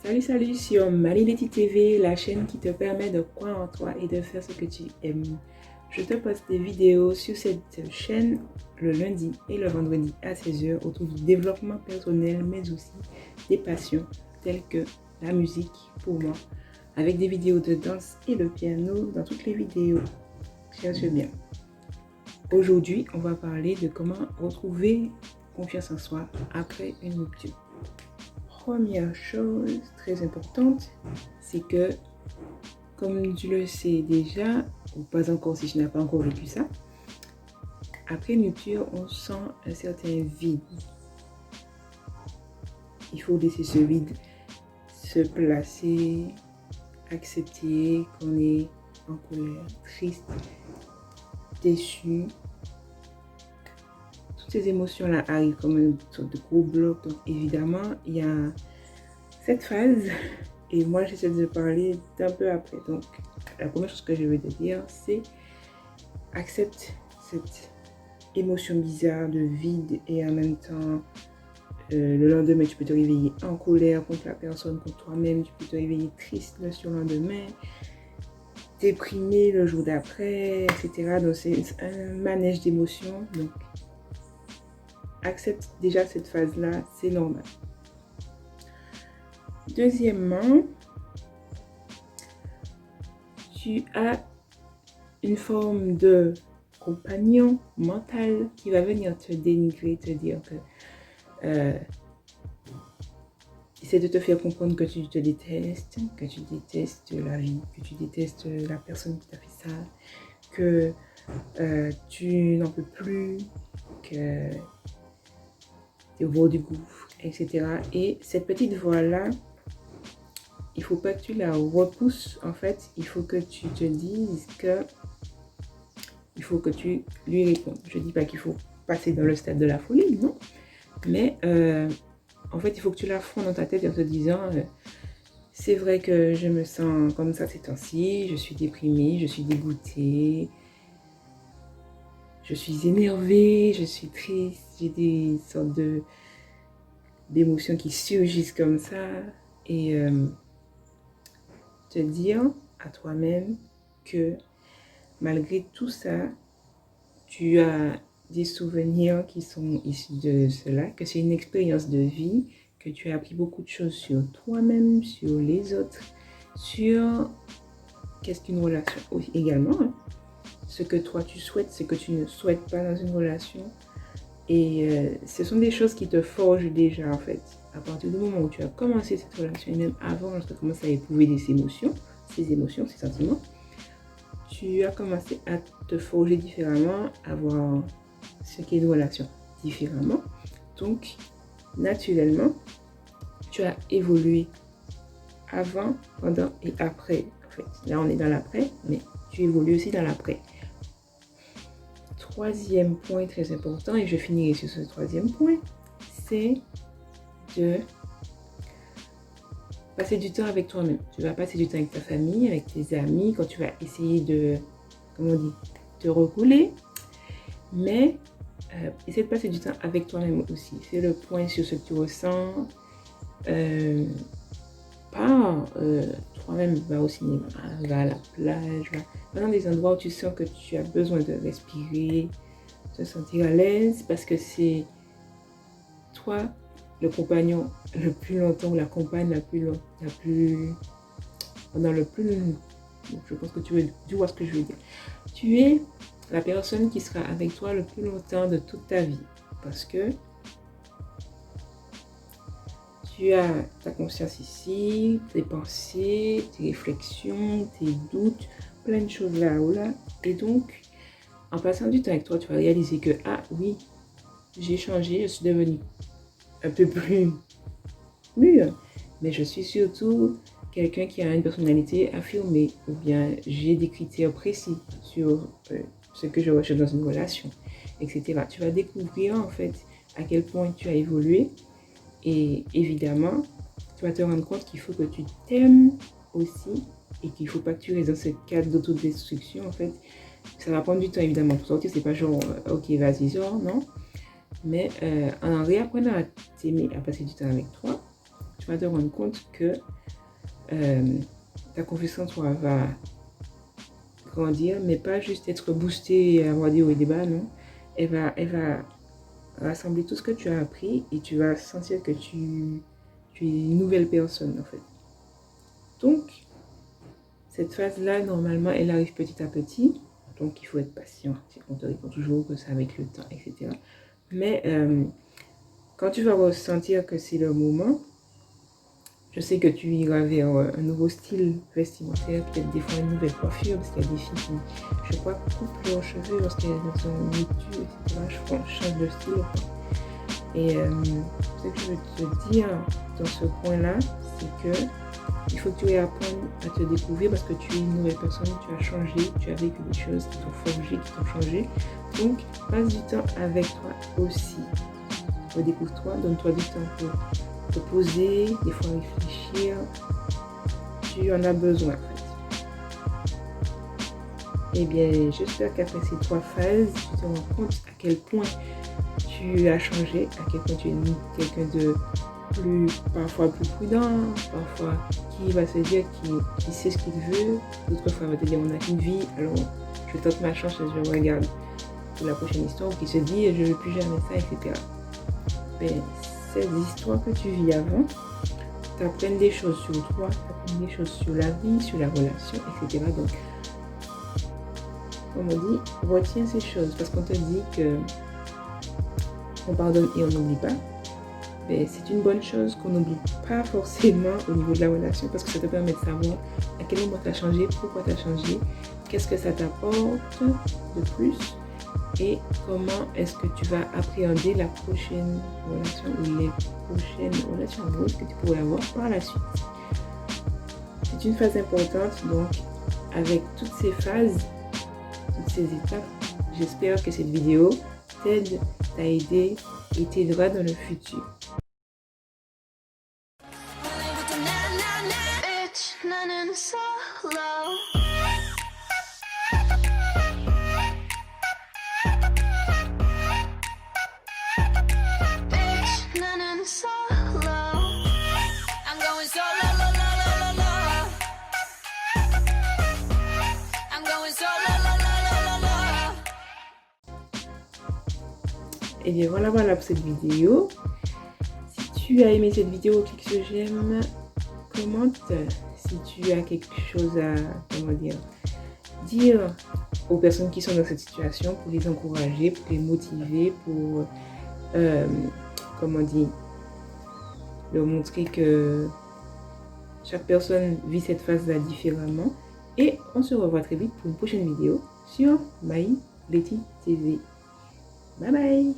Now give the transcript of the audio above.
Salut sur Malileti TV, la chaîne qui te permet de croire en toi et de faire ce que tu aimes. Je te poste des vidéos sur cette chaîne le lundi et le vendredi à 16h autour du développement personnel, mais aussi des passions telles que la musique pour moi, avec des vidéos de danse et de piano dans toutes les vidéos. Cherche bien. Aujourd'hui, on va parler de comment retrouver confiance en soi après une rupture. Première chose très importante, c'est que, comme tu le sais déjà, ou pas encore si tu n'as pas encore vécu ça, après une rupture, on sent un certain vide. Il faut laisser ce vide se placer, accepter qu'on est en colère, triste, déçu. Toutes ces émotions-là arrivent comme une sorte de gros bloc. Donc évidemment, il y a cette phase et moi j'essaie de parler d'un peu après. Donc la première chose que je vais te dire, c'est accepte cette émotion bizarre de vide et en même temps le lendemain tu peux te réveiller en colère contre la personne, contre toi-même. Tu peux te réveiller triste le surlendemain, déprimé le jour d'après, etc. Donc c'est un manège d'émotions. Donc accepte déjà cette phase-là, c'est normal. Deuxièmement, tu as une forme de compagnon mental qui va venir te dénigrer, te dire que essaie de te faire comprendre que tu te détestes, que tu détestes la vie, que tu détestes la personne qui t'a fait ça, que tu n'en peux plus, que tu es au bord du gouffre, etc. Et cette petite voix-là, il ne faut pas que tu la repousses. En fait, il faut que tu te dises que il faut que tu lui répondes. Je ne dis pas qu'il faut passer dans le stade de la folie, non. Mais en fait, il faut que tu l'affrontes dans ta tête en te disant c'est vrai que je me sens comme ça ces temps-ci, je suis déprimée, je suis dégoûtée, je suis énervée, je suis triste, j'ai des sortes d'émotions qui surgissent comme ça. Et te dire à toi-même que malgré tout ça, tu as des souvenirs qui sont issus de cela, que c'est une expérience de vie, que tu as appris beaucoup de choses sur toi-même, sur les autres, sur qu'est-ce qu'une relation également, hein, ce que toi tu souhaites, ce que tu ne souhaites pas dans une relation. Et ce sont des choses qui te forgent déjà en fait. À partir du moment où tu as commencé cette relation, et même avant, lorsque tu as commencé à éprouver ces émotions, ces sentiments, tu as commencé à te forger différemment, à voir ce qu'est une relation différemment. Donc, naturellement, tu as évolué avant, pendant et après. En fait, là, on est dans l'après, mais tu évolues aussi dans l'après. Troisième point très important, et je finirai sur ce troisième point, c'est de passer du temps avec toi-même. Tu vas passer du temps avec ta famille, avec tes amis, quand tu vas essayer de, comment on dit, te recouler. Mais essaie de passer du temps avec toi-même aussi. Fais le point sur ce que tu ressens. Toi-même, va au cinéma, va à la plage, va dans des endroits où tu sens que tu as besoin de respirer, te sentir à l'aise, parce que c'est toi le compagnon le plus longtemps, ou la compagne pendant le plus long. Je pense que tu vois ce que je veux dire. Tu es la personne qui sera avec toi le plus longtemps de toute ta vie, parce que tu as ta conscience ici, tes pensées, tes réflexions, tes doutes, plein de choses là ou là. Et donc, en passant du temps avec toi, tu vas réaliser que, ah oui, j'ai changé, je suis devenue un peu plus mûre, mais je suis surtout quelqu'un qui a une personnalité affirmée, ou bien j'ai des critères précis sur ce que je recherche dans une relation, etc. Tu vas découvrir en fait à quel point tu as évolué. Et évidemment, tu vas te rendre compte qu'il faut que tu t'aimes aussi et qu'il ne faut pas que tu restes dans ce cadre d'autodestruction. En fait, ça va prendre du temps évidemment pour sortir. C'est pas genre, ok, vas-y, sors, non. Mais en réapprenant à t'aimer, à passer du temps avec toi, tu vas te rendre compte que ta confiance en toi va grandir, mais pas juste être boostée et avoir des hauts et des bas, non. Elle va rassembler tout ce que tu as appris et tu vas sentir que tu es une nouvelle personne, en fait. Donc, cette phase-là, normalement, elle arrive petit à petit. Donc, il faut être patient. On te répond toujours que c'est avec le temps, etc. Mais quand tu vas ressentir que c'est le moment, je sais que tu iras vers un nouveau style vestimentaire, peut-être des fois une nouvelle coiffure, parce qu'il y a des filles qui, je crois, coupent leurs cheveux lorsqu'elles sont en études, etc. Je change de style. Et ce que je veux te dire dans ce point-là, c'est que il faut que tu réapprennes à te découvrir parce que tu es une nouvelle personne, tu as changé, tu as vécu des choses qui t'ont forgé, qui t'ont changé. Donc, passe du temps avec toi aussi. Redécouvre-toi, donne-toi du temps pour te poser, des fois réfléchir. Tu en as besoin, en fait. Eh bien, j'espère qu'après ces 3 phases, tu te rends compte à quel point tu as changé, à quel point tu es quelqu'un de parfois plus prudent, parfois qui va se dire qui sait ce qu'il veut, d'autres fois va te dire on a une vie, alors je tente ma chance et je regarde pour la prochaine histoire, ou qui se dit je ne veux plus jamais ça, etc. Ben, ces histoires que tu vis avant t'apprennent des choses sur toi, t'apprennent des choses sur la vie, sur la relation, etc. Donc, comme on dit, retiens ces choses parce qu'on te dit que on pardonne et on n'oublie pas. Ben, c'est une bonne chose qu'on n'oublie pas forcément au niveau de la relation parce que ça te permet de savoir à quel moment tu as changé, pourquoi tu as changé, qu'est-ce que ça t'apporte de plus et comment est-ce que tu vas appréhender la prochaine relation ou les prochaines relations amoureuses que tu pourrais avoir par la suite. C'est une phase importante, donc avec toutes ces phases, toutes ces étapes, j'espère que cette vidéo t'aide, t'a aidé et t'aidera dans le futur. Et bien voilà pour cette vidéo. Si tu as aimé cette vidéo, clique sur j'aime, commente si tu as quelque chose à dire aux personnes qui sont dans cette situation pour les encourager, pour les motiver, pour leur montrer que chaque personne vit cette phase-là différemment. Et on se revoit très vite pour une prochaine vidéo sur My Letty TV. Bye bye!